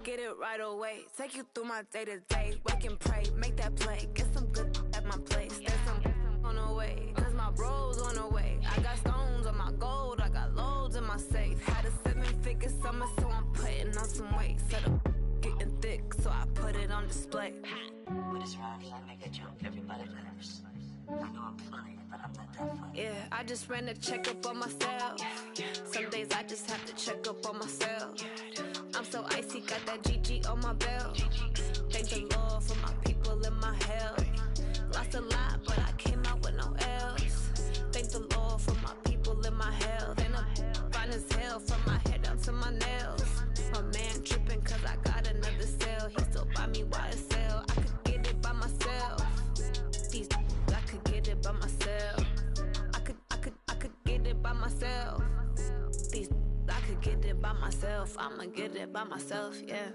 Get it right away. Take you through my day-to-day. Wake and pray, make that play. Get some good at my place. There's some on the way, cause my bro's on the way. I got stones on my gold, I got loads in my safe. Had a 7-figure summer, so I'm putting on some weight. Set up getting thick, so I put it on display. With his rhymes, I make a jump, everybody laughs. I know I'm funny, but I'm not that funny. Yeah, I just ran a checkup on myself. Some days I just have to check up on myself. I'm so icy, got that GG on my belt. Thank the Lord for my people in my health. Lost a lot, but I came out with no L's. Thank the Lord for my people in my health. And I'm fine as hell from my head down to my nails. My man tripping cause I got another sale. He still buy me YSL. I could get it by myself. These I could get it by myself. I could get it by myself. These I could get it by myself. I'ma get it by myself, yeah.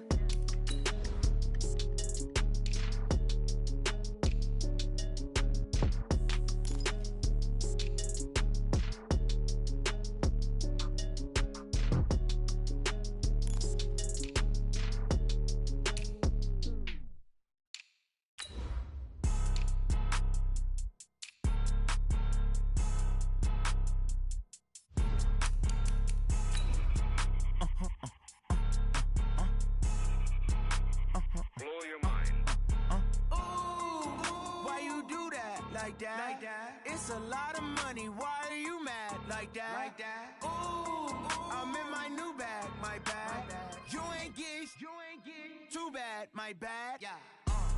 Like that. It's a lot of money. Why are you mad like that? Ooh, I'm in my new bag, my bag. You ain't get too bad, my bad. Yeah.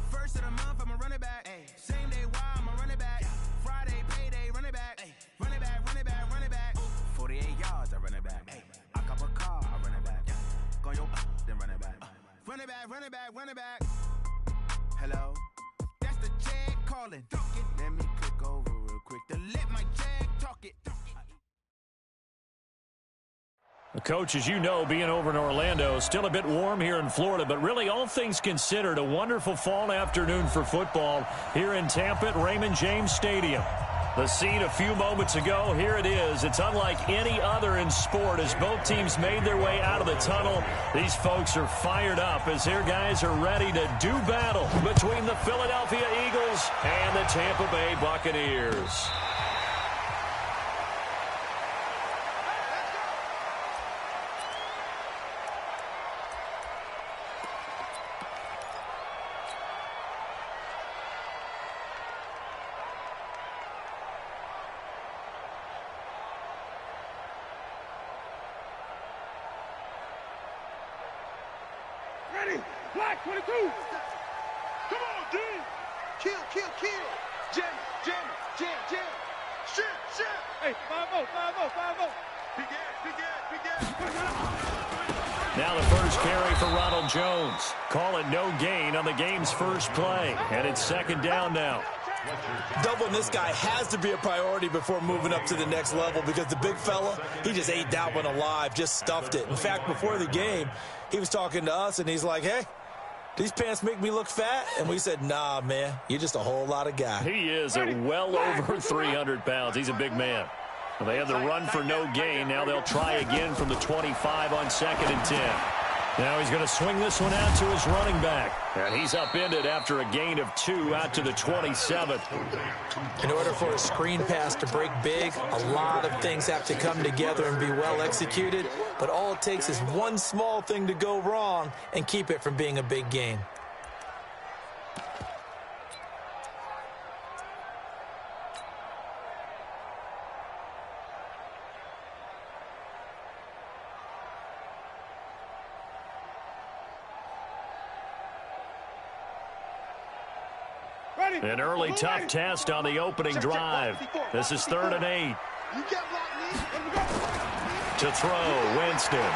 First of the month, I'ma run it back. Same day, why I'ma run it back. Friday, payday, run it back. Run it back, run it back, run it back. 48 yards, I run it back. I cop a car, I run it back. Go yo, then run it back. Run it back, run it back, run it back. Hello? That's the Jag calling. Let me click over real quick to let my Jag talk it. Coach, as you know, being over in Orlando, still a bit warm here in Florida, but really all things considered, a wonderful fall afternoon for football here in Tampa at Raymond James Stadium. The scene a few moments ago, here it is. It's unlike any other in sport as both teams made their way out of the tunnel. These folks are fired up as their guys are ready to do battle between the Philadelphia Eagles and the Tampa Bay Buccaneers. Black 22. Come on, D. Kill. Jam. Shit. Hey, 5-0. Begin. Now the first carry for Ronald Jones. Call it no gain on the game's first play. And it's second down now. Doubling this guy has to be a priority before moving up to the next level because the big fella, he just ate that one alive, just stuffed it. In fact, before the game, he was talking to us, and he's like, hey, these pants make me look fat? And we said, nah, man, you're just a whole lot of guy. He is at well over 300 pounds. He's a big man. Well, they have the run for no gain. Now they'll try again from the 25 on 2nd and 10. Now he's going to swing this one out to his running back. And he's upended after a gain of 2 out to the 27th. In order for a screen pass to break big, a lot of things have to come together and be well executed. But all it takes is one small thing to go wrong and keep it from being a big gain. An early tough test on the opening drive. This is 3rd and 8. To throw, Winston.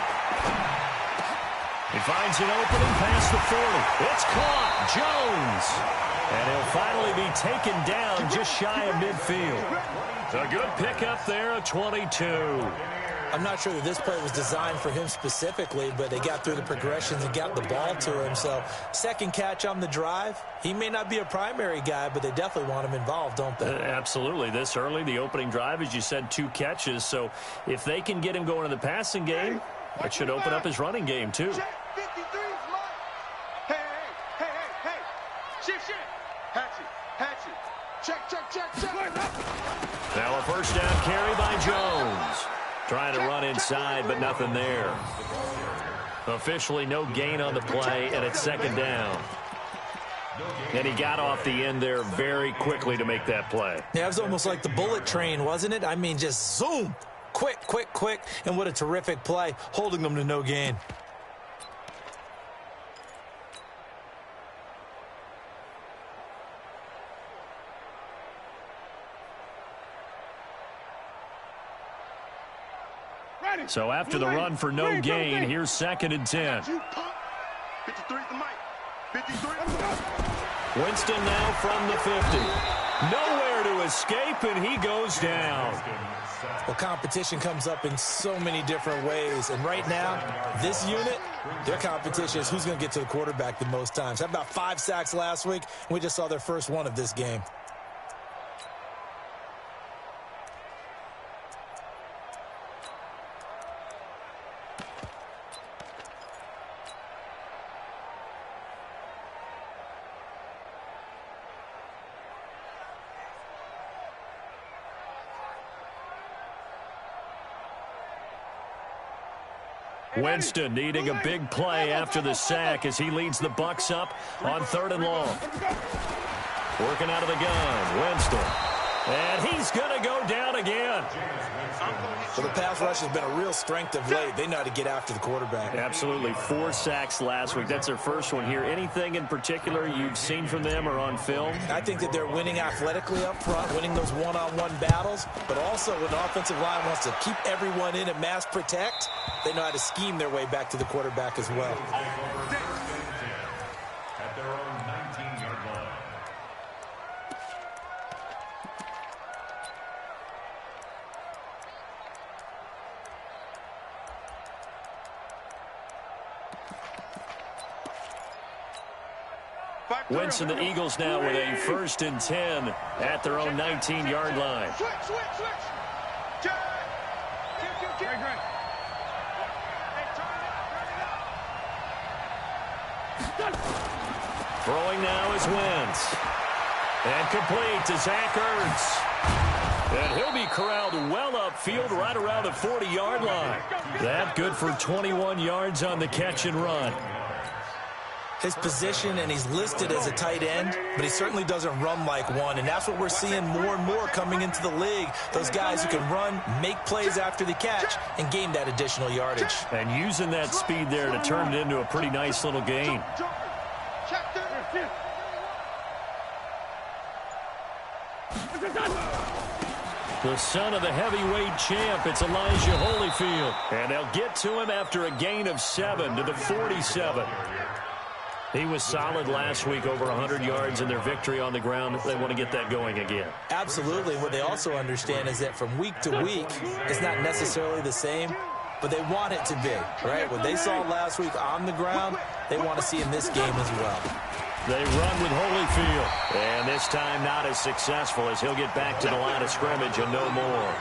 He finds an opening past the 40. It's caught, Jones. And he'll finally be taken down just shy of midfield. A good pickup there, a 22. I'm not sure that this play was designed for him specifically, but they got through the progressions and got the ball to him. So, second catch on the drive. He may not be a primary guy, but they definitely want him involved, don't they? Absolutely. This early, the opening drive, as you said, 2 catches. So, if they can get him going in the passing game, it should open up his running game, too. Shift. Hatchet. Check. Now a first down carry by Jones. Trying to run inside, but nothing there. Officially no gain on the play, and it's second down. And he got off the end there very quickly to make that play. Yeah, it was almost like the bullet train, wasn't it? I mean, just zoom. Quick. And what a terrific play, holding them to no gain. So after the run for no gain, here's 2nd and 10. 53 the mic. 53. Winston now from the 50. Nowhere to escape, and he goes down. Well, competition comes up in so many different ways. And right now, this unit, their competition is who's going to get to the quarterback the most times. Had about 5 sacks last week, and we just saw their first one of this game. Winston needing a big play after the sack as he leads the Bucs up on 3rd and long. Working out of the gun, Winston. And he's going to go down again. So the pass rush has been a real strength of late. They know how to get after the quarterback. Absolutely. 4 sacks last week. That's their first one here. Anything in particular you've seen from them or on film? I think that they're winning athletically up front, winning those one-on-one battles, but also when the offensive line wants to keep everyone in and mass protect, they know how to scheme their way back to the quarterback as well. At their own 19-yard line. Winston, the Eagles now with a 1st and 10 at their own 19-yard line. Switch. Great. Throwing now is Wentz. And complete to Zach Ertz. And he'll be corralled well upfield right around the 40-yard line. That good for 21 yards on the catch and run. His position, and he's listed as a tight end, but he certainly doesn't run like one, and that's what we're seeing more and more coming into the league. Those guys who can run, make plays after the catch, and gain that additional yardage. And using that speed there to turn it into a pretty nice little gain. The son of the heavyweight champ, it's Elijah Holyfield. And they'll get to him after a gain of 7 to the 47. He was solid last week, over 100 yards in their victory on the ground. They want to get that going again. Absolutely. What they also understand is that from week to week, it's not necessarily the same, but they want it to be, right? What they saw last week on the ground, they want to see in this game as well. They run with Holyfield, and this time not as successful as he'll get back to the line of scrimmage and no more.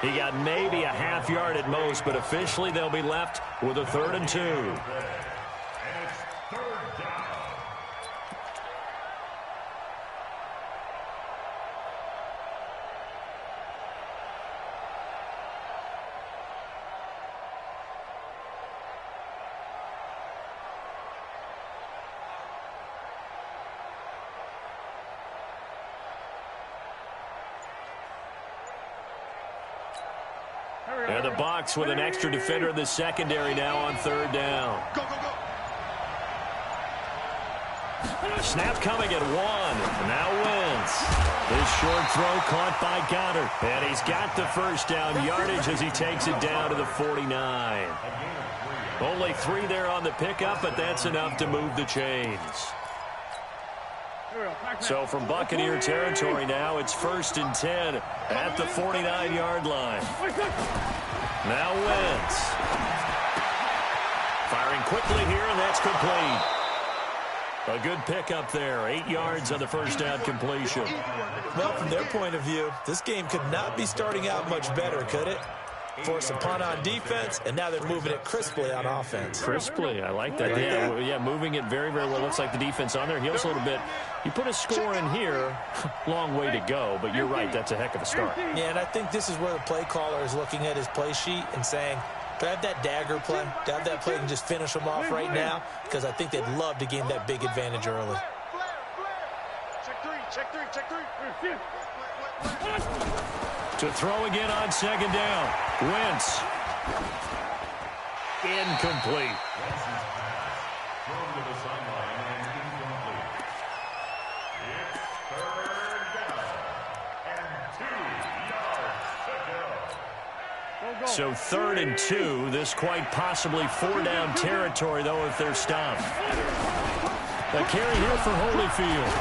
He got maybe a half yard at most, but officially they'll be left with a 3rd and 2. And the Bucs with an extra defender in the secondary now on 3rd down. Go. Snap coming at 1. Now Wentz. His short throw caught by Goddard. And he's got the first down yardage as he takes it down to the 49. Only 3 there on the pickup, but that's enough to move the chains. So from Buccaneer territory now, it's 1st and 10 at the 49-yard line. Now Wentz. Firing quickly here, and that's complete. A good pickup there. 8 yards on the first down completion. Well, from their point of view, this game could not be starting out much better, could it? force a punt on defense, and now they're moving it crisply on offense. Crisply, I like that. Yeah, moving it very, very well. Looks like the defense on there heals a little bit. You put a score in here, long way to go, but you're right, that's a heck of a start. Yeah, and I think this is where the play caller is looking at his play sheet and saying, do I have that dagger play? Do I have that play and just finish them off right now? Because I think they'd love to gain that big advantage early. Check three. To throw again on second down. Wentz. Incomplete. So 3rd and 2. This quite possibly 4-down territory, though, if they're stopped. A carry here for Holyfield.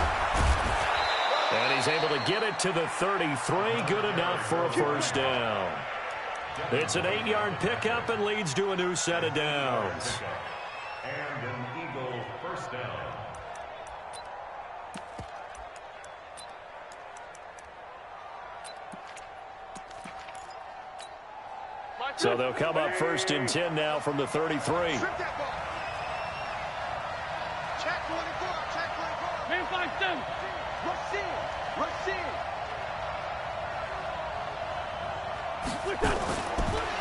And he's able to get it to the 33. Good enough for a first down. It's an 8-yard pickup and leads to a new set of downs. And an Eagle first down. So they'll come up 1st and 10 now from the 33. Check 24. Man, 5-7. Rush in.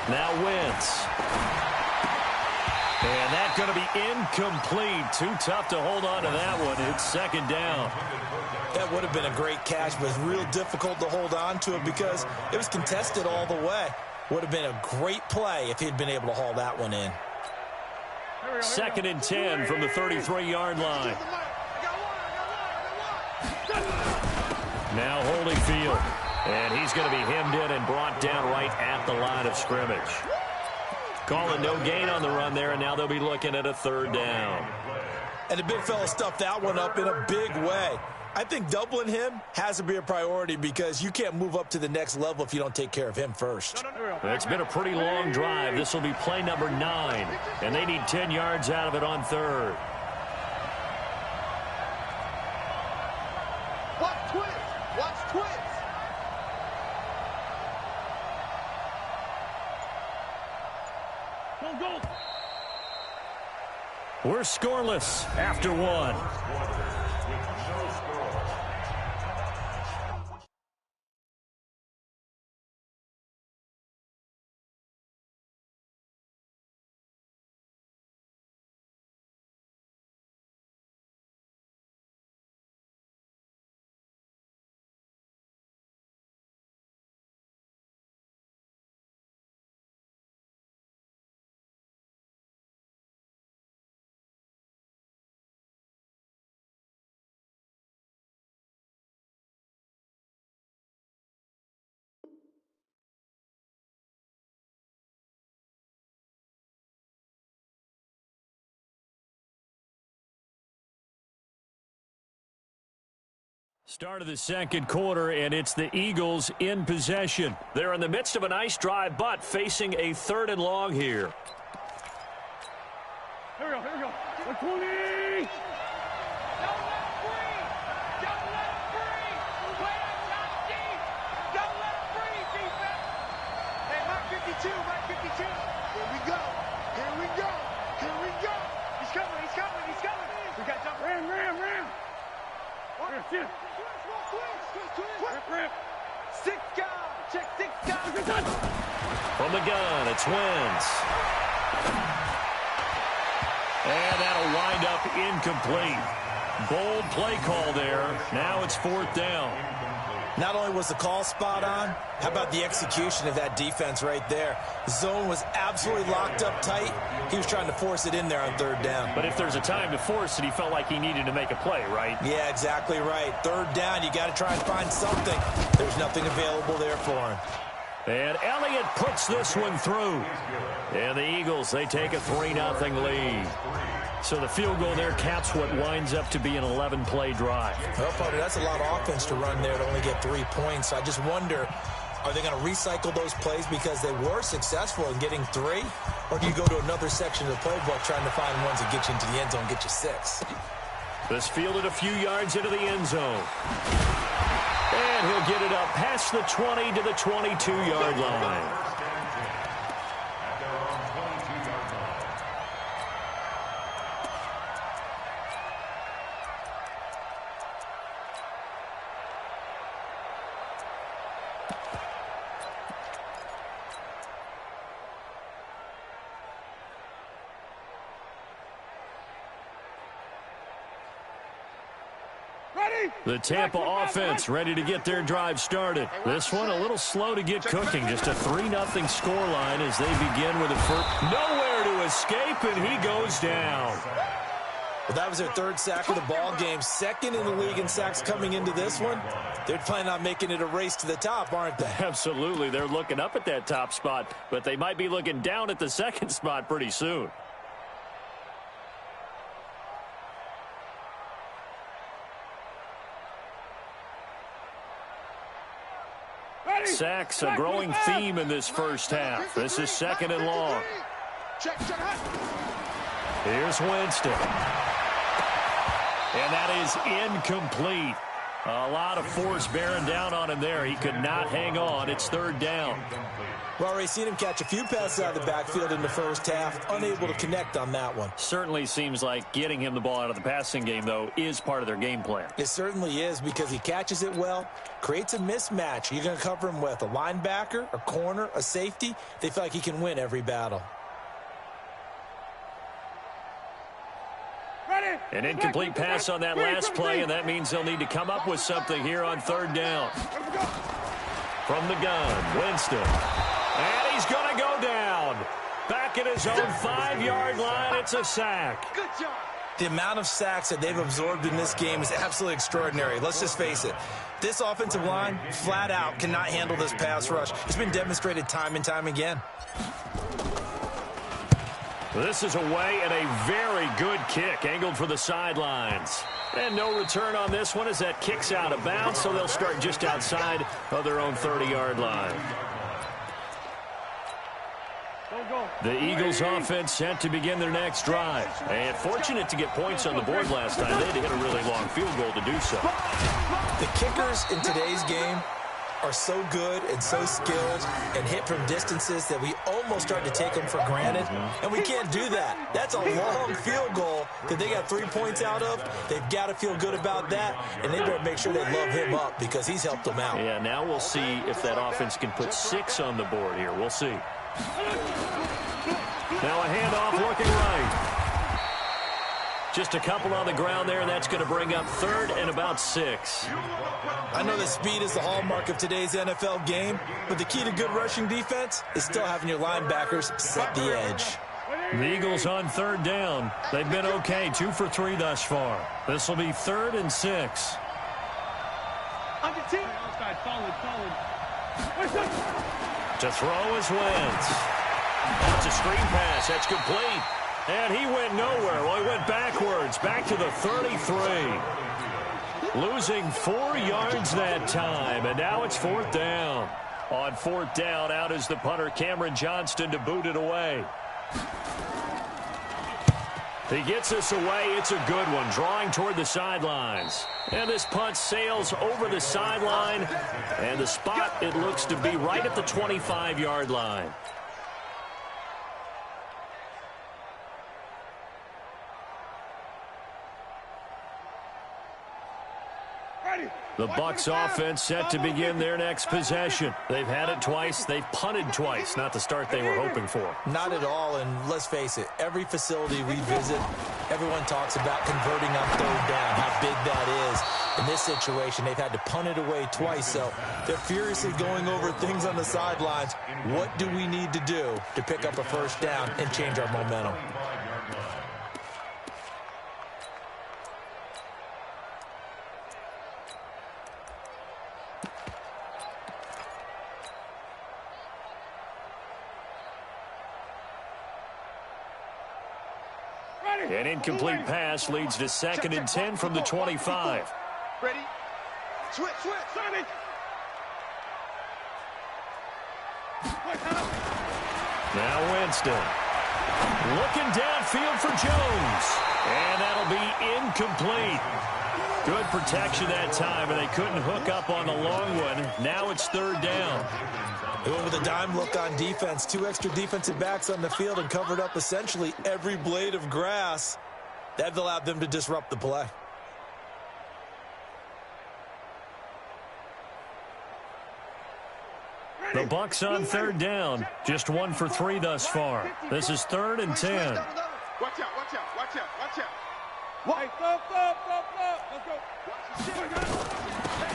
Now Wentz. And that's going to be incomplete. Too tough to hold on to that one. It's 2nd down. That would have been a great catch, but it's real difficult to hold on to it because it was contested all the way. Would have been a great play if he'd been able to haul that one in. 2nd and 10 from the 33-yard line. Now Holyfield. And he's going to be hemmed in and brought down right at the line of scrimmage. Calling no gain on the run there, and now they'll be looking at a 3rd down. And the big fella stuffed that one up in a big way. I think doubling him has to be a priority because you can't move up to the next level if you don't take care of him first. It's been a pretty long drive. This will be play number 9, and they need 10 yards out of it on 3rd. Watch twist. Go. We're scoreless after 1. Start of the 2nd quarter, and it's the Eagles in possession. They're in the midst of a nice drive, but facing a 3rd and long here. Here we go. 120. Don't let him free. Way outside deep. Don't let him free, defense. Hey, Mark 52. Here we go. He's coming. We got jump. Ram. Here. Rip. 6 guys. Check 6 guys. From the gun, it's Wentz. And that'll wind up incomplete. Bold play call there. Now it's 4th down. Not only was the call spot on, how about the execution of that defense right there? The zone was absolutely locked up tight. He was trying to force it in there on 3rd down. But if there's a time to force it, he felt like he needed to make a play, right? Yeah, exactly right. 3rd down, you got to try and find something. There's nothing available there for him. And Elliott puts this one through. And the Eagles, they take a 3-0 lead. So the field goal there caps what winds up to be an 11-play drive. Well, Potter, that's a lot of offense to run there to only get 3 points. I just wonder, are they going to recycle those plays because they were successful in getting 3? Or do you go to another section of the playbook trying to find ones that get you into the end zone, get you 6? This fielded a few yards into the end zone. And he'll get it up past the 20 to the 22-yard line. The Tampa offense ready to get their drive started. This one a little slow to get cooking. Just a 3-0 scoreline as they begin with a first. Nowhere to escape, and he goes down. Well, that was their third sack of the ball game. Second in the league in sacks coming into this one. They're planning on making it a race to the top, aren't they? Absolutely. They're looking up at that top spot, but they might be looking down at the second spot pretty soon. Sacks, a growing theme in this first half. This is 2nd and long. Here's Winston. And that is incomplete. A lot of force bearing down on him there. He could not hang on. It's 3rd down. We've already seen him catch a few passes out of the backfield in the first half. Unable to connect on that one. Certainly seems like getting him the ball out of the passing game, though, is part of their game plan. It certainly is because he catches it well, creates a mismatch. You're going to cover him with a linebacker, a corner, a safety. They feel like he can win every battle. An incomplete pass on that last play, and that means they'll need to come up with something here on 3rd down. From the gun, Winston. And he's going to go down. Back at his own 5-yard line, it's a sack. Good job. The amount of sacks that they've absorbed in this game is absolutely extraordinary. Let's just face it. This offensive line, flat out, cannot handle this pass rush. It's been demonstrated time and time again. This is away and a very good kick angled for the sidelines. And no return on this one as that kicks out of bounds, so they'll start just outside of their own 30-yard line. The Eagles offense set to begin their next drive. And fortunate to get points on the board last time. They had to hit a really long field goal to do so. The kickers in today's game are so good and so skilled and hit from distances that we almost start to take them for granted. And we can't do that. That's a long field goal that they got 3 points out of. They've got to feel good about that, and they better make sure they love him up because he's helped them out. Yeah, now we'll see if that offense can put 6 on the board here. We'll see. Now a handoff looking right. Just a couple on the ground there. That's going to bring up 3rd and about 6. I know that speed is the hallmark of today's NFL game, but the key to good rushing defense is still having your linebackers set the edge. The Eagles on 3rd down. They've been okay, 2 for 3 thus far. This will be 3rd and 6. Under 2. To throw is Wentz. That's a screen pass. That's complete. And he went nowhere. Well, he went backwards, back to the 33. Losing 4 yards that time, and now it's 4th down. On 4th down, out is the punter, Cameron Johnston, to boot it away. He gets this away. It's a good one, drawing toward the sidelines. And this punt sails over the sideline, and the spot, it looks to be right at the 25-yard line. The Bucs offense set to begin their next possession. They've had it twice. They've punted twice. Not the start they were hoping for. Not at all, and let's face it, every facility we visit, everyone talks about converting on 3rd down, how big that is. In this situation, they've had to punt it away twice, so they're furiously going over things on the sidelines. What do we need to do to pick up a 1st down and change our momentum? An incomplete pass leads to 2nd and 10 from the 25. Ready? Switch, Sonny. Now Winston. Looking downfield for Jones. And that'll be incomplete. Good protection that time, and they couldn't hook up on the long one. Now it's 3rd down. They went with a dime look on defense. 2 extra defensive backs on the field and covered up essentially every blade of grass. That allowed them to disrupt the play. The Bucs on 3rd down. Just 1 for 3 thus far. This is 3rd and 10. Watch out.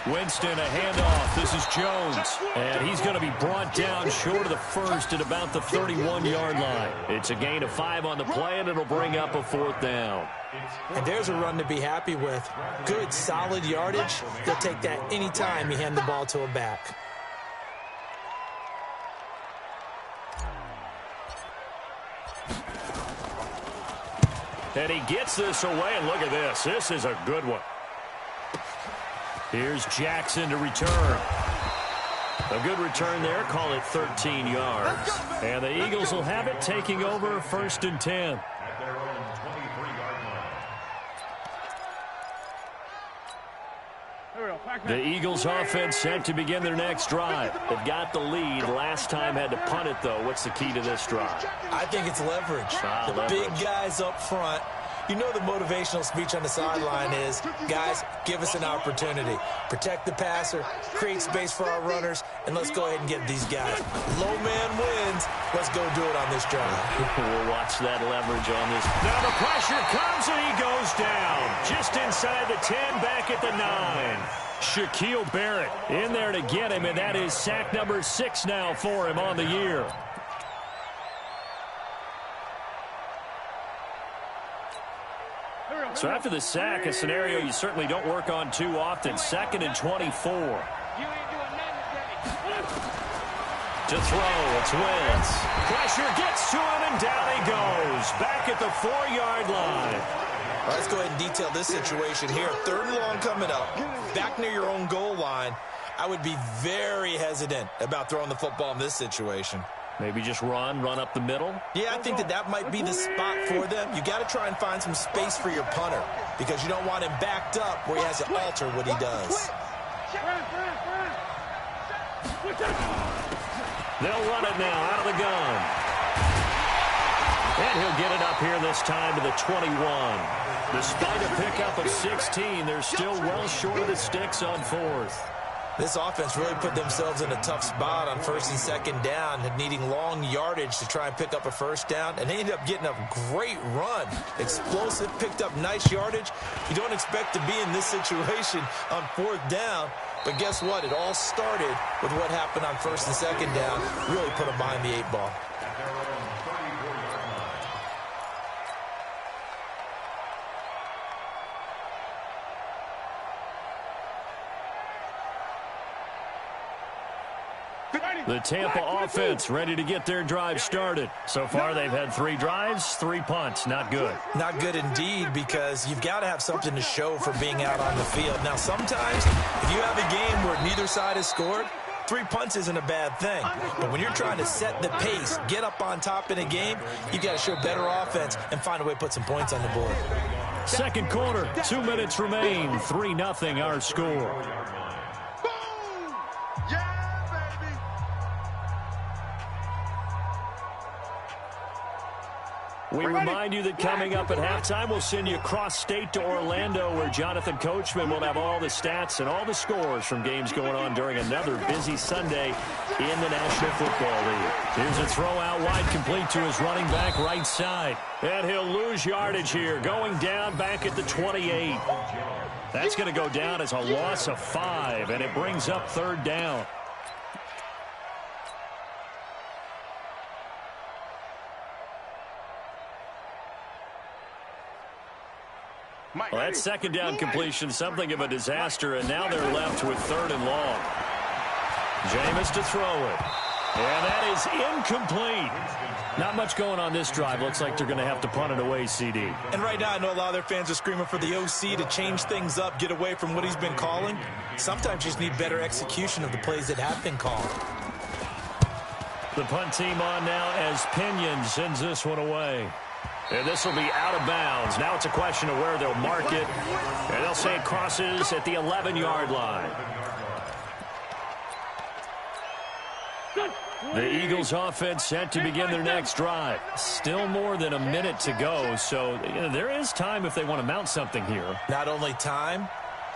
Winston, a handoff. This is Jones. And he's going to be brought down short of the first at about the 31-yard line. It's a gain of 5 on the play, and it'll bring up a 4th down. And there's a run to be happy with. Good, solid yardage. They'll take that anytime you hand the ball to a back. And he gets this away, and look at this. This is a good one. Here's Jackson to return. A good return there. Call it 13 yards. And the Eagles will have it, taking over 1st and 10. At their own 23-yard line. The Eagles offense set to begin their next drive. They've got the lead. Last time had to punt it, though. What's the key to this drive? I think it's leverage. The big guys up front. You know the motivational speech on the sideline is, guys, give us an opportunity. Protect the passer, create space for our runners, and let's go ahead and get these guys. Low man wins. Let's go do it on this drive. We'll watch that leverage on this. Now the pressure comes, and he goes down. Just inside the 10, back at the 9. Shaquille Barrett in there to get him, and that is sack number 6 now for him on the year. So after the sack, a scenario you certainly don't work on too often. 2nd and 24. To throw, it's Wentz. Pressure gets to him, and down he goes. Back at the 4-yard line. All right, let's go ahead and detail this situation here. 3rd and long coming up. Back near your own goal line. I would be very hesitant about throwing the football in this situation. Maybe just run up the middle? Yeah, I think that might be the spot for them. You got to try and find some space for your punter because you don't want him backed up where he has to alter what he does. They'll run it now out of the gun. And he'll get it up here this time to the 21. Despite a pickup of 16, they're still well short of the sticks on 4th. This offense really put themselves in a tough spot on 1st and 2nd down, needing long yardage to try and pick up a 1st down, and they ended up getting a great run. Explosive, picked up nice yardage. You don't expect to be in this situation on 4th down, but guess what? It all started with what happened on 1st and 2nd down. Really put them behind the 8 ball. The Tampa offense ready to get their drive started. So far, they've had 3 drives, 3 punts. Not good. Not good indeed, because you've got to have something to show for being out on the field. Now, sometimes, if you have a game where neither side has scored, 3 punts isn't a bad thing. But when you're trying to set the pace, get up on top in a game, you've got to show better offense and find a way to put some points on the board. 2nd quarter, 2 minutes remain. 3-0 our score. We remind you that coming up at halftime, we'll send you cross-state to Orlando, where Jonathan Coachman will have all the stats and all the scores from games going on during another busy Sunday in the National Football League. Here's a throw out wide, complete to his running back right side. And he'll lose yardage here, going down back at the 28. That's going to go down as a loss of 5, and it brings up 3rd down. Well, that 2nd down completion, something of a disaster, and now they're left with 3rd and long. Jameis to throw it. And that is incomplete. Not much going on this drive. Looks like they're going to have to punt it away, CD. And right now, I know a lot of their fans are screaming for the OC to change things up, get away from what he's been calling. Sometimes you just need better execution of the plays that have been called. The punt team on now as Pinion sends this one away. And this will be out of bounds. Now it's a question of where they'll mark it. And they'll say it crosses at the 11-yard line. The Eagles offense set to begin their next drive. Still more than a minute to go, so there is time if they want to mount something here. Not only time,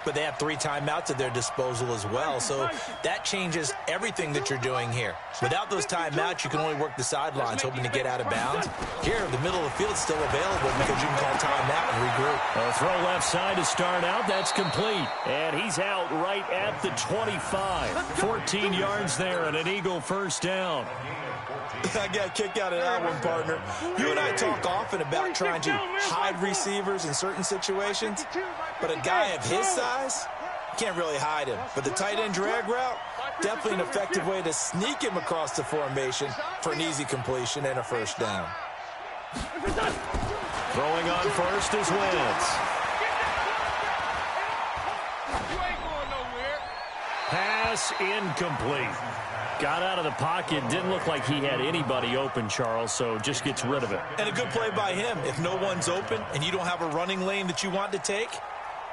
but they have 3 timeouts at their disposal as well. So that changes everything that you're doing here. Without those timeouts, you can only work the sidelines, hoping to get out of bounds. Here, the middle of the field is still available because you can call timeout and regroup. A throw left side to start out. That's complete. And he's out right at the 25. 14 yards there and an Eagle first down. I got a kick out of that one, partner. You and I talk often about trying to hide receivers in certain situations, but a guy of his size, can't really hide him. But the tight end drag route, definitely an effective way to sneak him across the formation for an easy completion and a first down. Throwing on first is Wentz. Pass incomplete. Got out of the pocket. Didn't look like he had anybody open, Charles, so just gets rid of it. And a good play by him. If no one's open and you don't have a running lane that you want to take,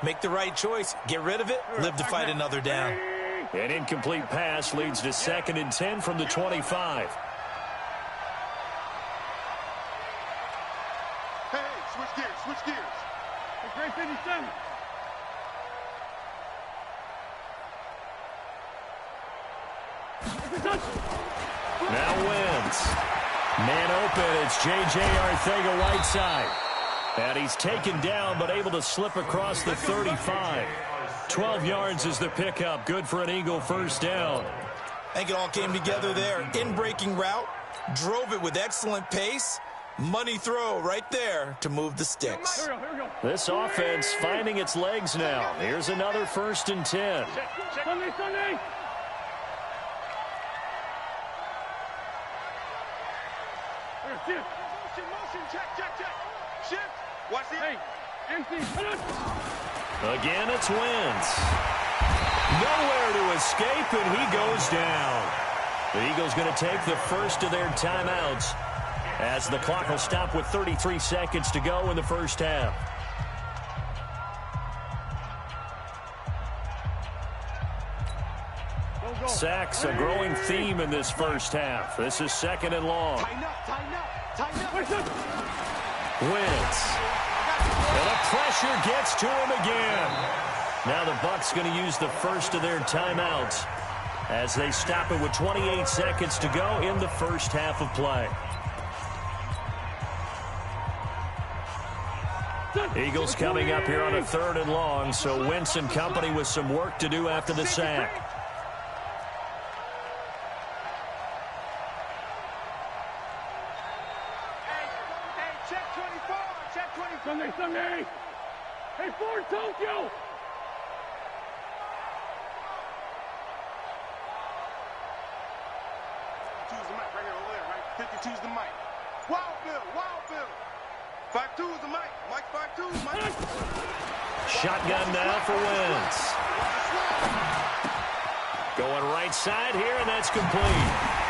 make the right choice. Get rid of it. Live to fight another down. An incomplete pass leads to 2nd and 10 from the 25. Hey, switch gears, switch gears. It's great 57. Now Wentz. Man open, it's J.J. Arcega-Whiteside. And he's taken down but able to slip across the 35. 12 yards is the pickup. Good for an Eagle first down. I think it all came together there. In-breaking route, drove it with excellent pace. Money throw right there to move the sticks. This offense finding its legs now. Here's another 1st and 10. Sunday. Motion, check. Shift. Watch the empty. Again, it's Wentz. Nowhere to escape, and he goes down. The Eagles going to take the first of their timeouts as the clock will stop with 33 seconds to go in the first half. Sacks, a growing theme in this first half. This is 2nd and long. Tighten up. Wentz. And the pressure gets to him again. Now the Bucs going to use the first of their timeouts as they stop it with 28 seconds to go in the first half of play. Eagles coming up here on a 3rd and long, so Wentz and company with some work to do after the sack. Sunday. Hey, Ford Tokyo. Choose the mic right here over there, right? 50 choose the mic. Wild Bill. 5-2 is the mic. Mike 5-2, Mike. Shotgun now for Wentz. Going right side here, and that's complete.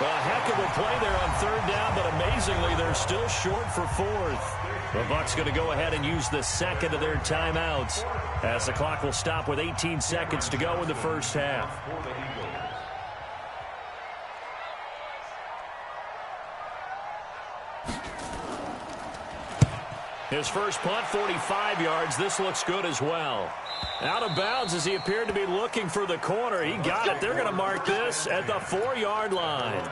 A heck of a play there on 3rd down, but amazingly, they're still short for 4th. The Bucs going to go ahead and use the 2nd of their timeouts as the clock will stop with 18 seconds to go in the first half. His first punt, 45 yards. This looks good as well. Out of bounds as he appeared to be looking for the corner. He got it. They're going to mark this at the 4-yard line.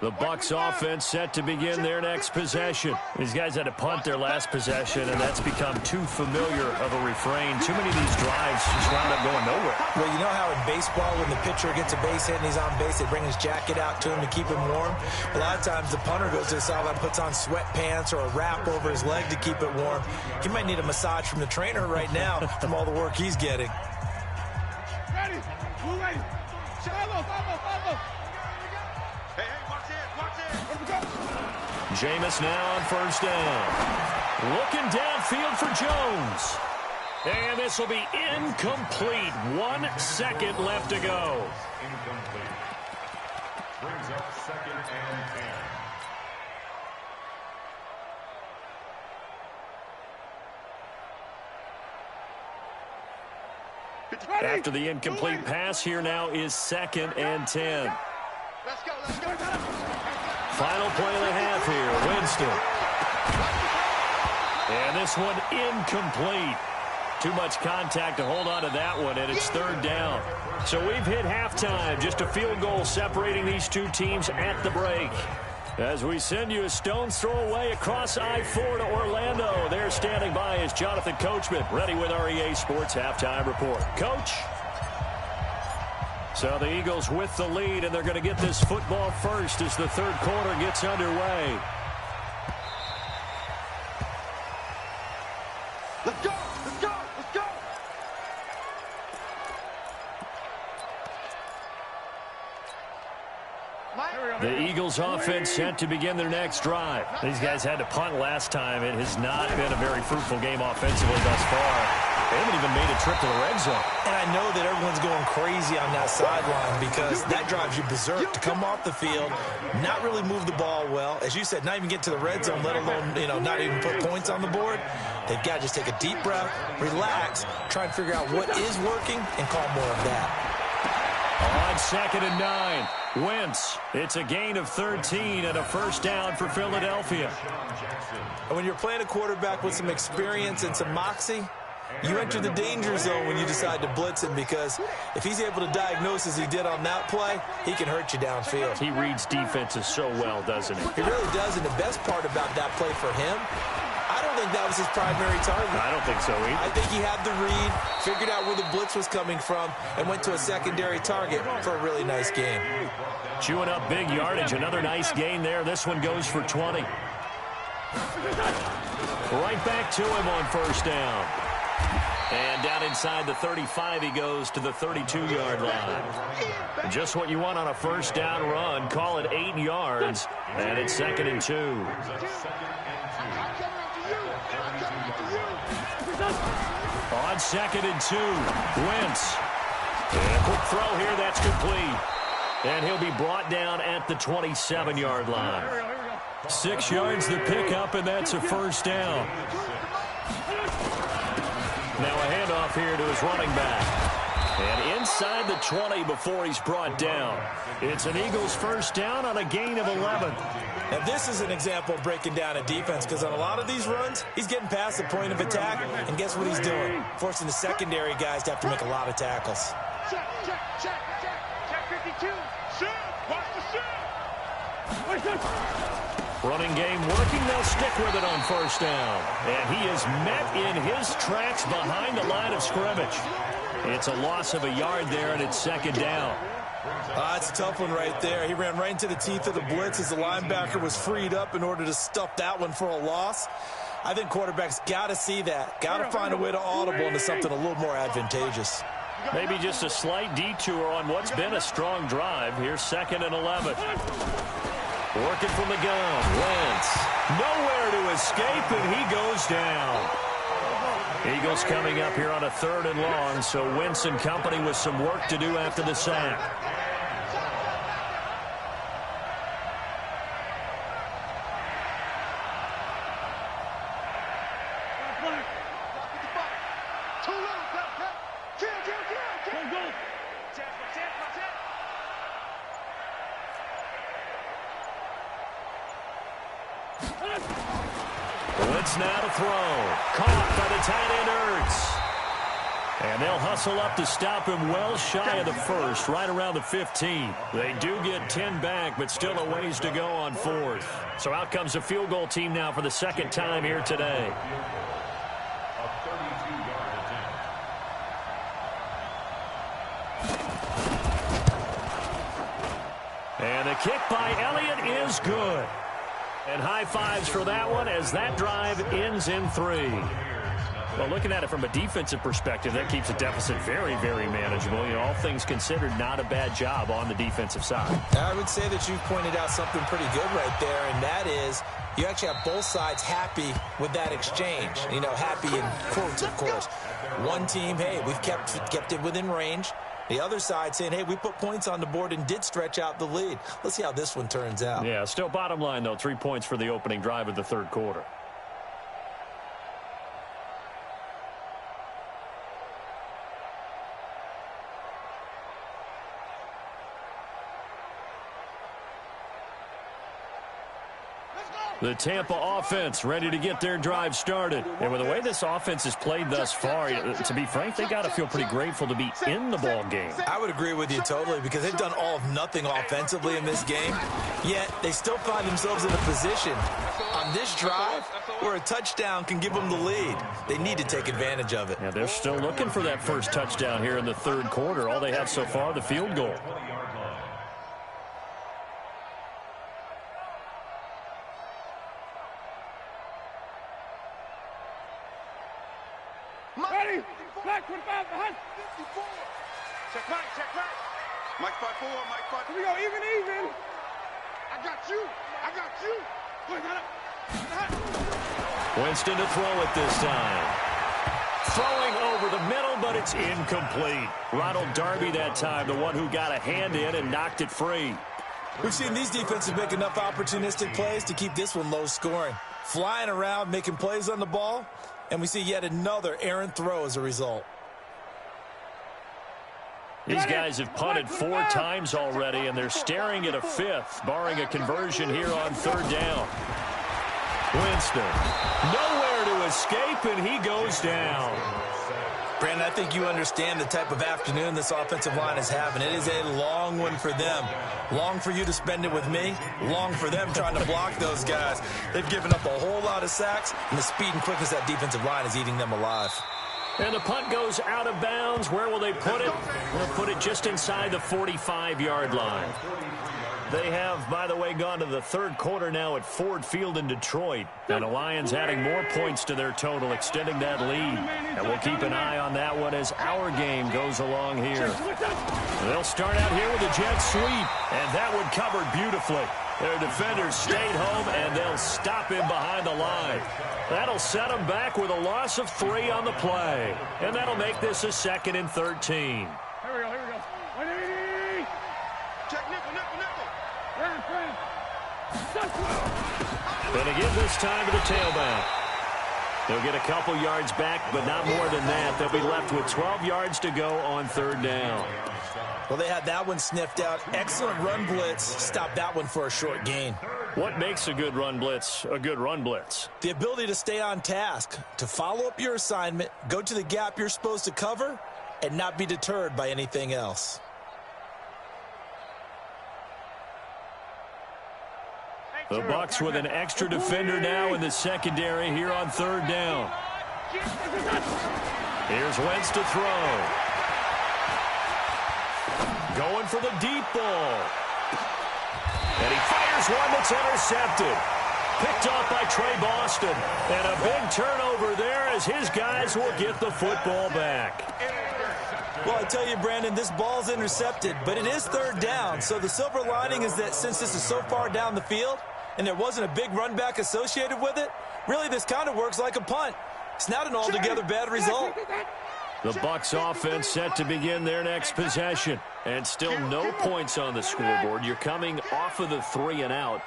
The Bucs offense set to begin their next possession. These guys had to punt their last possession, and that's become too familiar of a refrain. Too many of these drives just wound up going nowhere. Well, you know how in baseball, when the pitcher gets a base hit and he's on base, they bring his jacket out to him to keep him warm? A lot of times the punter goes to the sideline, puts on sweatpants or a wrap over his leg to keep it warm. He might need a massage from the trainer right now from all the work he's getting. Ready. Blue ready. Follow. Hey, watch it. Jameis now on 1st down. Looking downfield for Jones. And this will be incomplete. 1 second left to go. Incomplete. Brings up 2nd and 10. After the incomplete pass, here now is 2nd and 10. Let's go, let's go. Final play of the half here, Winston. And this one incomplete. Too much contact to hold on to that one, and it's 3rd down. So we've hit halftime. Just a field goal separating these two teams at the break. As we send you a stone's throw away across I-4 to Orlando. There standing by is Jonathan Coachman, ready with our EA Sports Halftime Report. Coach? So the Eagles with the lead, and they're going to get this football first as the 3rd quarter gets underway. Let's go, let's go, let's go. The Eagles offense set to begin their next drive. These guys had to punt last time. It has not been a very fruitful game offensively thus far. They haven't even made a trip to the red zone. And I know that everyone's going crazy on that sideline because that drives you berserk to come off the field, not really move the ball well. As you said, not even get to the red zone, let alone, not even put points on the board. They've got to just take a deep breath, relax, try and figure out what is working, and call more of that. On 2nd and 9, Wentz. It's a gain of 13 and a 1st down for Philadelphia. And when you're playing a quarterback with some experience and some moxie, you enter the danger zone when you decide to blitz him, because if he's able to diagnose as he did on that play, he can hurt you downfield. He reads defenses so well, doesn't he? He really does, and the best part about that play for him, I don't think that was his primary target. I don't think so either. I think he had the read, figured out where the blitz was coming from, and went to a secondary target for a really nice gain. Chewing up big yardage. Another nice gain there. This one goes for 20. Right back to him on 1st down. And down inside the 35, he goes to the 32-yard line. Just what you want on a 1st down run. Call it 8 yards. And it's 2nd and 2. On 2nd and 2, Wentz. And a quick throw here, that's complete. And he'll be brought down at the 27-yard line. 6 yards the pickup, and that's a 1st down. Now a handoff here to his running back. And inside the 20 before he's brought down. It's an Eagles 1st down on a gain of 11. Now this is an example of breaking down a defense, because on a lot of these runs, he's getting past the point of attack, and guess what he's doing? Forcing the secondary guys to have to make a lot of tackles. Check, check, check, check. Check 52. Shoot. Watch the shoot. Running game working. They'll stick with it on 1st down. And he is met in his tracks behind the line of scrimmage. It's a loss of a yard there, and it's 2nd down. It's a tough one right there. He ran right into the teeth of the blitz as the linebacker was freed up in order to stuff that one for a loss. I think quarterbacks got to see that. Got to find a way to audible into something a little more advantageous. Maybe just a slight detour on what's been a strong drive. Here's 2nd and 11. Working from the gun. Wentz. Nowhere to escape, and he goes down. Eagles coming up here on a 3rd and long, so Wentz and company with some work to do after the sack. Wentz now to throw. Caught by the tight end, Ertz. And they'll hustle up to stop him well shy of the 1st, right around the 15. They do get 10 back, but still a ways to go on 4th. So out comes the field goal team now for the 2nd time here today. And the kick by Elliott is good. And high fives for that one as that drive ends in 3. Well, looking at it from a defensive perspective, that keeps the deficit very, very manageable. All things considered, not a bad job on the defensive side. I would say that you've pointed out something pretty good right there, and that is you actually have both sides happy with that exchange. Happy in quotes, of course. One team, hey, we've kept it within range. The other side saying, hey, we put points on the board and did stretch out the lead. Let's see how this one turns out. Yeah, still bottom line, though, 3 points for the opening drive of the 3rd quarter. The Tampa offense ready to get their drive started. And with the way this offense has played thus far, to be frank, they got to feel pretty grateful to be in the ball game. I would agree with you totally because they've done all of nothing offensively in this game, yet they still find themselves in a position on this drive where a touchdown can give them the lead. They need to take advantage of it. Yeah, they're still looking for that first touchdown here in the third quarter. All they have so far, the field goal. Ready? Black 25 behind. 54. Check Mike, check Mike. Mike 5-4, Mike 5. Here we go, even. I got you. Wait, got it. Winston to throw it this time. Throwing over the middle, but it's incomplete. Ronald Darby that time, the one who got a hand in and knocked it free. We've seen these defenses make enough opportunistic plays to keep this one low scoring. Flying around, making plays on the ball, and we see yet another errant throw as a result. These guys have punted 4 times already, and they're staring at a 5th, barring a conversion here on third down. Winston, nowhere to escape, and he goes down. Brandon, I think you understand the type of afternoon this offensive line is having. It is a long one for them. Long for you to spend it with me. Long for them trying to block those guys. They've given up a whole lot of sacks, and the speed and quickness of that defensive line is eating them alive. And the punt goes out of bounds. Where will they put it? They'll put it just inside the 45-yard line. They have, by the way, gone to the third quarter now at Ford Field in Detroit. And the Lions adding more points to their total, extending that lead. And we'll keep an eye on that one as our game goes along here. They'll start out here with a jet sweep. And that one covered beautifully. Their defenders stayed home, and they'll stop him behind the line. That'll set them back with a loss of 3 on the play. And that'll make this a 2nd and 13. Here we go. 180. Check nickel. And again this time to the tailback. They'll get a couple yards back, but not more than that. They'll be left with 12 yards to go on third down. Well, they had that one sniffed out. Excellent run blitz. Stop that one for a short gain. What makes a good run blitz a good run blitz? The ability to stay on task, to follow up your assignment, go to the gap you're supposed to cover, and not be deterred by anything else. The Bucs with an extra defender now in the secondary here on third down. Here's Wentz to throw. Going for the deep ball. And he fires one that's intercepted. Picked off by Trey Boston. And a big turnover there as his guys will get the football back. Well, I tell you, Brandon, this ball's intercepted, but it is third down. So the silver lining is that since this is so far down the field and there wasn't a big run back associated with it, really this kind of works like a punt. It's not an altogether bad result. The Bucs offense set to begin their next possession. And still no points on the scoreboard. You're coming off of the 3 and out.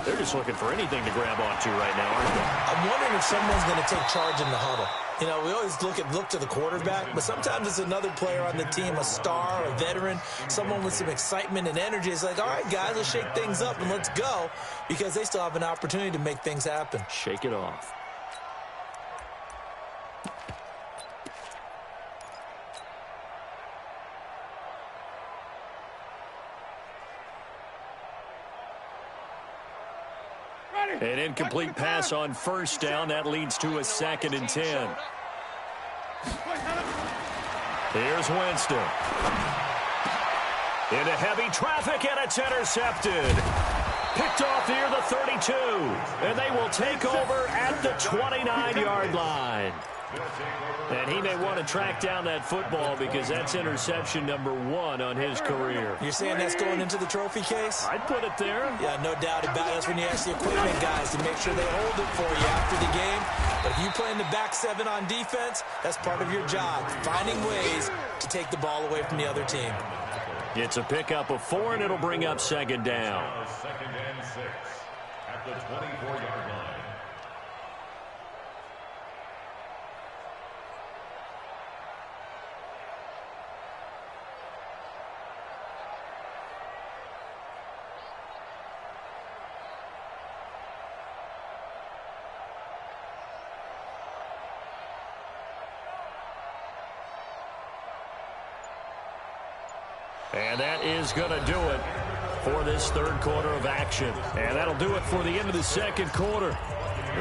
They're just looking for anything to grab onto right now, aren't they? I'm wondering if someone's going to take charge in the huddle. You know, we always look to the quarterback, but sometimes it's another player on the team, a star, a veteran, someone with some excitement and energy. It's like, all right, guys, let's shake things up and let's go, because they still have an opportunity to make things happen. Shake it off. An incomplete pass on first down. That leads to a 2nd and 10. Here's Winston. Into heavy traffic, and it's intercepted. Picked off near the 32. And they will take over at the 29-yard line. And he may want to track down that football because that's interception number 1 on his career. You're saying that's going into the trophy case? I'd put it there. Yeah, no doubt about it. That's when you ask the equipment guys to make sure they hold it for you after the game. But if you play in the back 7 on defense, that's part of your job, finding ways to take the ball away from the other team. It's a pickup of 4, and it'll bring up 2nd down. 2nd and 6 at the 24-yard line. And that is going to do it for this third quarter of action. And that'll do it for the end of the second quarter.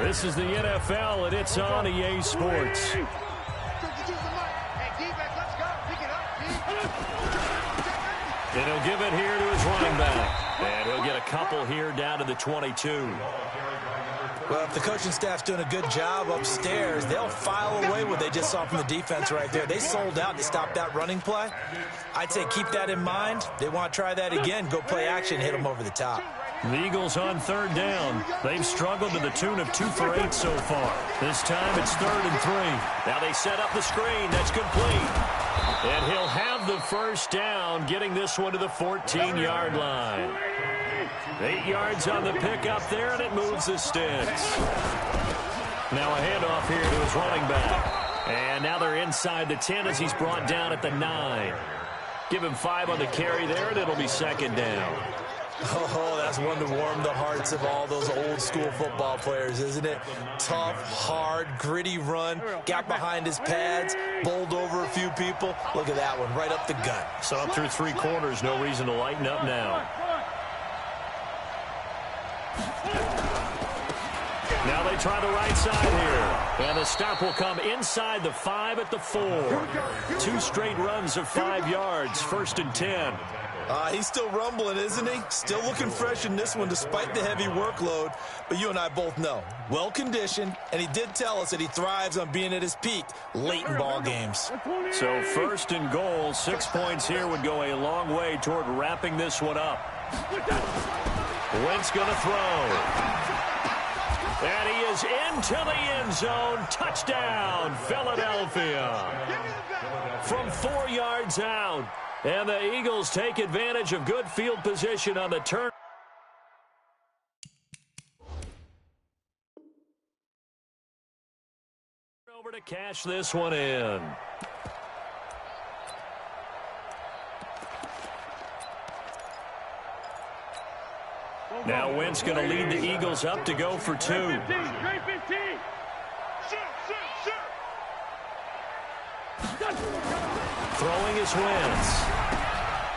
This is the NFL, and it's on EA Sports. And he'll give it here to his running back. And he'll get a couple here down to the 22. Well, if the coaching staff's doing a good job upstairs, they'll file away what they just saw from the defense right there. They sold out to stop that running play. I'd say keep that in mind. They want to try that again. Go play action, hit them over the top. The Eagles on third down. They've struggled to the tune of 2 for 8 so far. This time it's 3rd and 3. Now they set up the screen. That's complete. And he'll have the first down, getting this one to the 14-yard line. 8 yards on the pickup there, and it moves the sticks. Now a handoff here to his running back. And now they're inside the 10 as he's brought down at the 9. Give him 5 on the carry there, and it'll be 2nd down. Oh, that's one to warm the hearts of all those old-school football players, isn't it? Tough, hard, gritty run, got behind his pads, bowled over a few people. Look at that one, right up the gut. So up through 3 quarters, no reason to lighten up now. Now they try the right side here. And the stop will come inside the 5 at the 4. 2 straight runs of 5 yards, 1st and 10. He's still rumbling, isn't he? Still looking fresh in this one despite the heavy workload. But you and I both know, well-conditioned, and he did tell us that he thrives on being at his peak late in ball games. So 1st and goal, 6 points here would go a long way toward wrapping this one up. Wentz going to throw. And he is into the end zone. Touchdown, Philadelphia. From 4 yards out. And the Eagles take advantage of good field position on the turn. Over to cash this one in. Now Wentz going to lead the Eagles up to go for 2. Throwing is Wentz.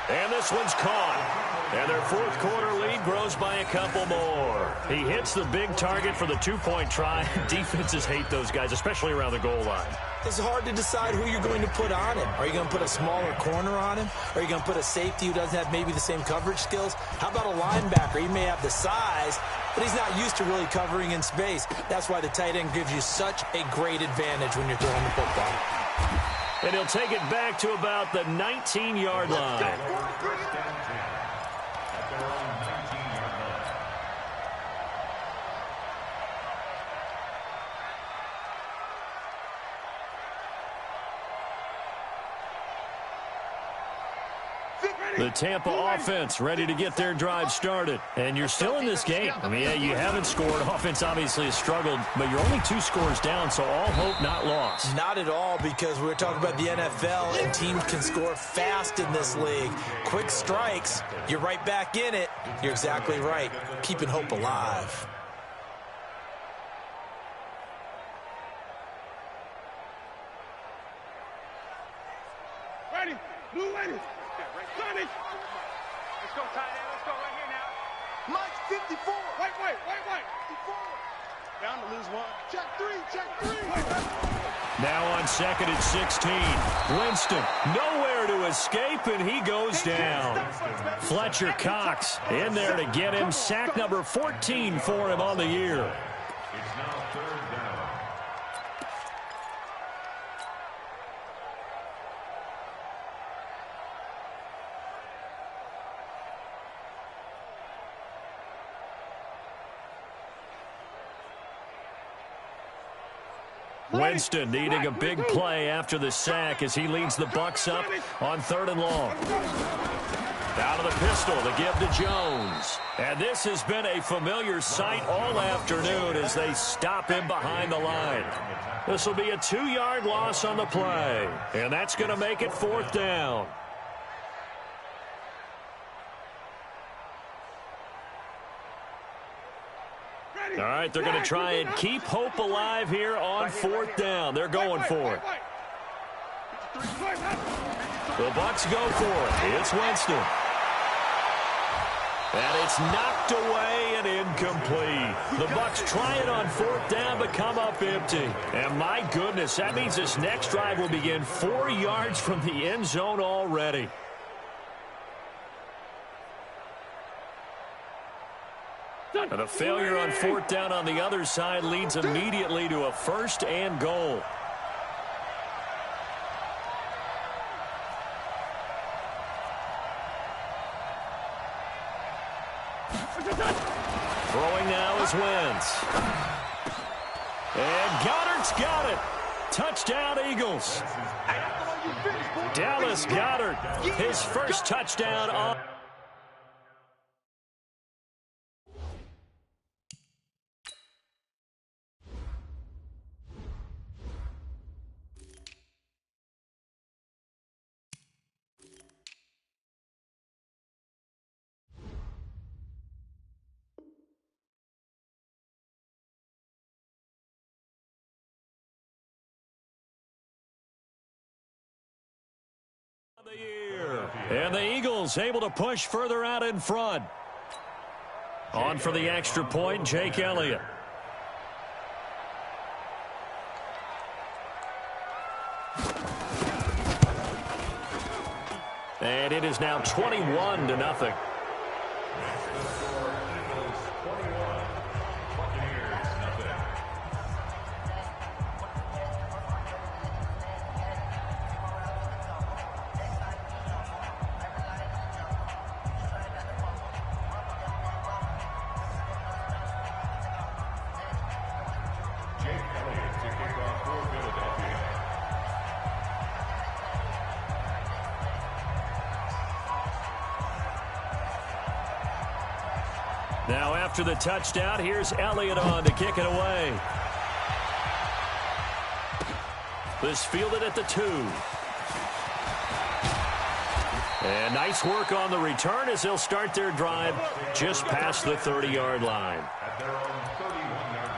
And this one's caught. And their 4th quarter lead grows by a couple more. He hits the big target for the 2-point try. Defenses hate those guys, especially around the goal line. It's hard to decide who you're going to put on him. Are you going to put a smaller corner on him? Are you going to put a safety who doesn't have maybe the same coverage skills? How about a linebacker? He may have the size, but he's not used to really covering in space. That's why the tight end gives you such a great advantage when you're throwing the football. And he'll take it back to about the 19-yard line. The Tampa offense ready to get their drive started. And you're still in this game. I mean, yeah, you haven't scored. Offense obviously has struggled, but you're only 2 scores down, so all hope not lost. Not at all, because we're talking about the NFL, and teams can score fast in this league. Quick strikes, you're right back in it. You're exactly right. Keeping hope alive. Ready, blue ready. Let's go, tight end. Let's go right here now. Mike's 54. Wait. 54. Down to lose 1. Check 3. Now on 2nd and 16. Winston nowhere to escape, and he goes down. Fletcher Cox in there to get him. Sack number 14 for him on the year. It's now 3rd down. Winston needing a big play after the sack as he leads the Bucs up on 3rd and long. Out of the pistol to give to Jones. And this has been a familiar sight all afternoon as they stop him behind the line. This will be a 2-yard loss on the play. And that's going to make it 4th down. All right, they're going to try and keep hope alive here on 4th down. They're going for it. The Bucs go for it. It's Winston. And it's knocked away and incomplete. The Bucs try it on 4th down but come up empty. And my goodness, that means this next drive will begin 4 yards from the end zone already. And a failure on 4th down on the other side leads immediately to a 1st and goal. Throwing now is Wentz. And Goddard's got it. Touchdown, Eagles. Dallas Goedert, his first touchdown on. The year. And the Eagles able to push further out in front. On for the extra point, Jake Elliott. And it is now 21-0. Now after the touchdown, here's Elliott on to kick it away. This fielded at the 2. And nice work on the return as they'll start their drive just past the 30-yard line. At their own 31-yard line.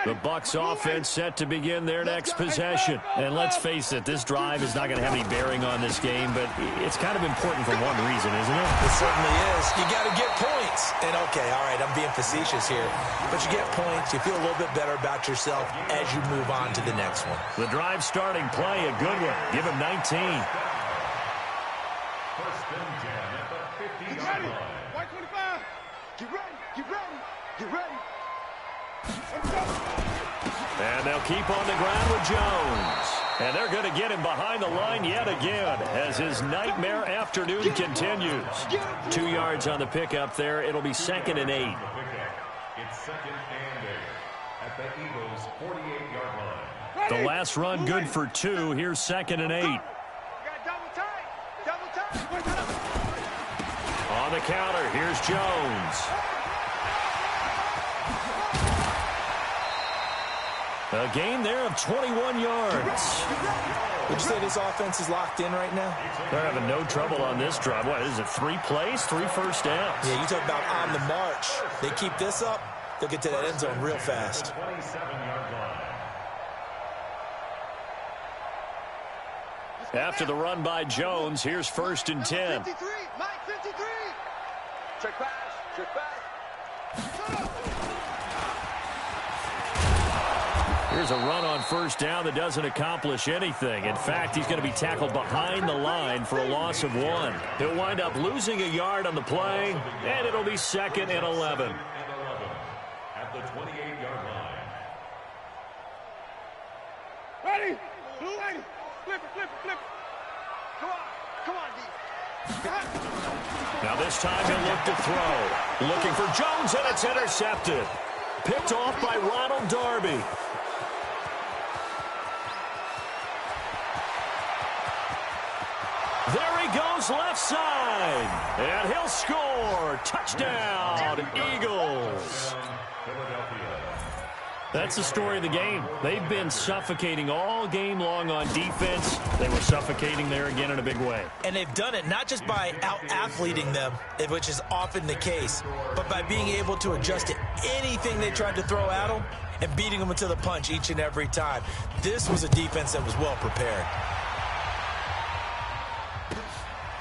The Bucs offense set to begin their next possession. And let's face it, this drive is not going to have any bearing on this game, but it's kind of important for one reason, isn't it? It certainly is. You got to get points. And, okay, all right, I'm being facetious here. But you get points. You feel a little bit better about yourself as you move on to the next one. The drive starting play, a good one. Give him 19. First and 10 at the 50-yard line. White 25. Get ready. Get ready. Get ready. And they'll keep on the ground with Jones. And they're going to get him behind the line yet again as his nightmare afternoon continues. 2 yards on the pickup there. It'll be 2nd and 8. It's 2nd and 8 at the Eagles' 48-yard line. The last run good for 2. Here's 2nd and 8. On the counter, here's Jones. A gain there of 21 yards. Would you say this offense is locked in right now? They're having no trouble on this drive. What is it, 3 plays, 3 first downs? Yeah, you talk about on the march. They keep this up, they'll get to that end zone real fast. 27-yard line. After the run by Jones, here's 1st and 10. 53. Mike 53. Check pass. Check pass. Here's a run on 1st down that doesn't accomplish anything. In fact, he's going to be tackled behind the line for a loss of 1. He'll wind up losing a yard on the play, and it'll be 2nd and 11. At the 28-yard line. Ready? Blue lady. Flip it, flip it, flip it. Come on. Come on, D. Now this time he'll look to throw. Looking for Jones, and it's intercepted. Picked off by Ronald Darby. There he goes left side. And he'll score. Touchdown, Eagles. That's the story of the game. They've been suffocating all game long on defense. They were suffocating there again in a big way. And they've done it not just by out-athleting them, which is often the case, but by being able to adjust to anything they tried to throw at them and beating them into the punch each and every time. This was a defense that was well prepared.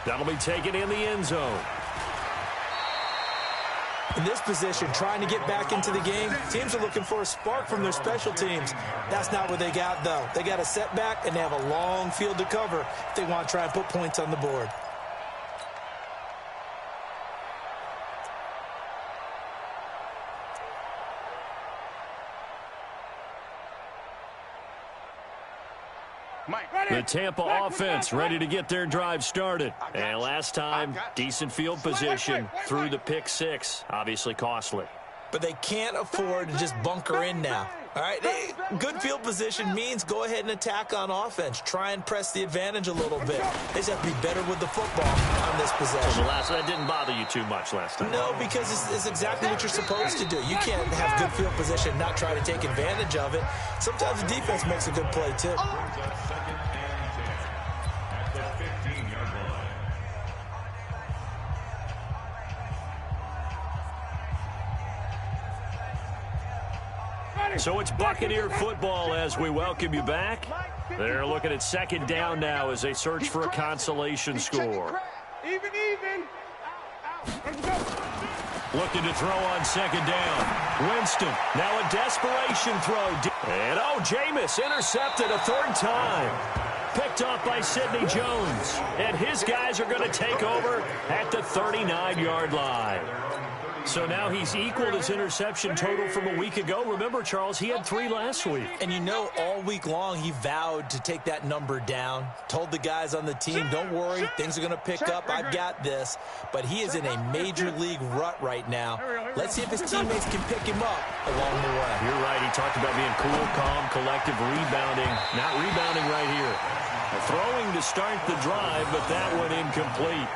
That'll be taken in the end zone. In this position, trying to get back into the game, teams are looking for a spark from their special teams. That's not what they got, though. They got a setback, and they have a long field to cover if they want to try and put points on the board. The Tampa offense ready to get their drive started. And last time, decent field position through the pick six. Obviously costly. But they can't afford to just bunker in now. All right, good field position means go ahead and attack on offense. Try and press the advantage a little bit. They just have to be better with the football on this possession. That didn't bother you too much last time. No, because it's exactly what you're supposed to do. You can't have good field position and not try to take advantage of it. Sometimes the defense makes a good play, too. So it's Buccaneer football as we welcome you back. They're looking at second down now as they search for a consolation score. Even. Looking to throw on second down. Winston, now a desperation throw. And Jameis intercepted a third time. Picked off by Sidney Jones. And his guys are going to take over at the 39-yard line. So now he's equaled his interception total from a week ago. Remember, Charles, he had 3 last week. And you know, all week long, he vowed to take that number down. Told the guys on the team, don't worry, things are going to pick up. I've got this. But he is in a major league rut right now. Let's see if his teammates can pick him up along the way. You're right. He talked about being cool, calm, collective, rebounding. Not rebounding right here. Throwing to start the drive, but that one incomplete.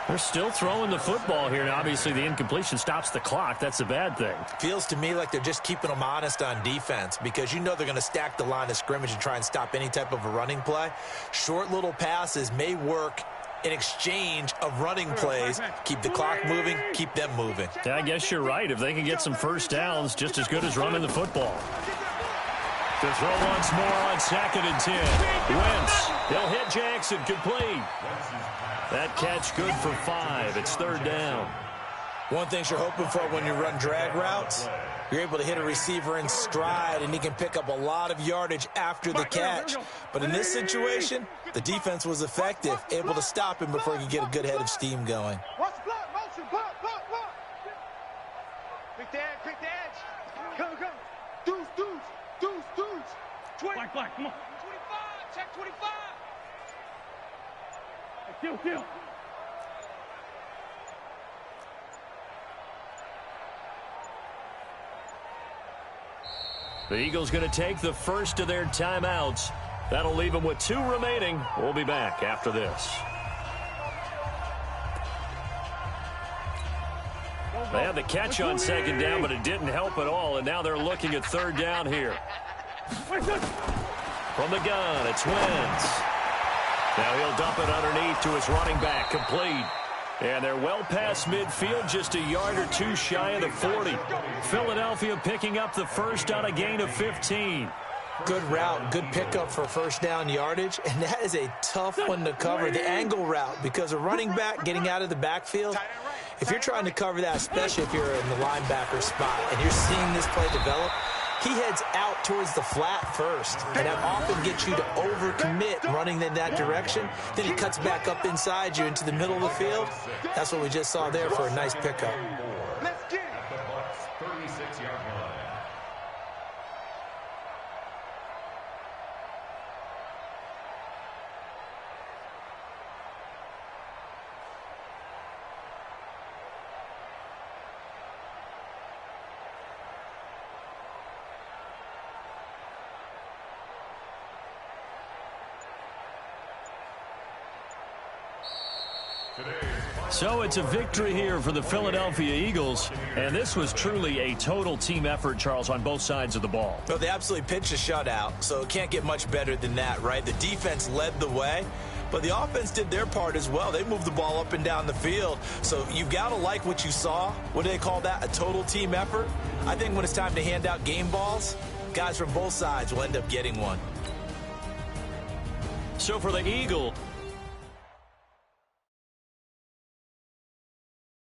They're still throwing the football here, and obviously the incompletion stops the clock. That's a bad thing. Feels to me like they're just keeping them honest on defense because you know they're going to stack the line of scrimmage and try and stop any type of a running play. Short little passes may work in exchange of running plays. Keep the clock moving, keep them moving. Yeah, I guess you're right. If they can get some first downs, just as good as running the football. To throw once more on 2nd and 10. Wentz, he'll hit Jackson, complete. That catch good for 5. It's 3rd down. One thing you're hoping for when you run drag routes, you're able to hit a receiver in stride, and he can pick up a lot of yardage after the catch. But in this situation, the defense was effective, able to stop him before he could get a good head of steam going. Watch block, motion, block. Quick the edge. Come. Deuce. 20. Black, come on. 25, check 25. Kill. The Eagles going to take the first of their timeouts. That'll leave them with 2 remaining. We'll be back after this. They had the catch on 2nd down, but it didn't help at all, and now they're looking at 3rd down here. From the gun, it's Wentz. Now he'll dump it underneath to his running back, complete. And they're well past midfield, just a yard or 2 shy of the 40. Philadelphia picking up the first on a gain of 15. Good route, good pickup for first down yardage, and that is a tough one to cover, the angle route, because a running back getting out of the backfield, if you're trying to cover that, especially if you're in the linebacker spot, and you're seeing this play develop, he heads out towards the flat first, and that often gets you to overcommit running in that direction. Then he cuts back up inside you into the middle of the field. That's what we just saw there for a nice pickup. Let's get it. At the Bucs' 36-yard line. Today's So it's a victory here for the Philadelphia Eagles, and this was truly a total team effort, Charles, on both sides of the ball. Well, they absolutely pitched a shutout, so it can't get much better than that, right? The defense led the way, but the offense did their part as well. They moved the ball up and down the field, so you've got to like what you saw. What do they call that? A total team effort? I think when it's time to hand out game balls, guys from both sides will end up getting one. So for the Eagle,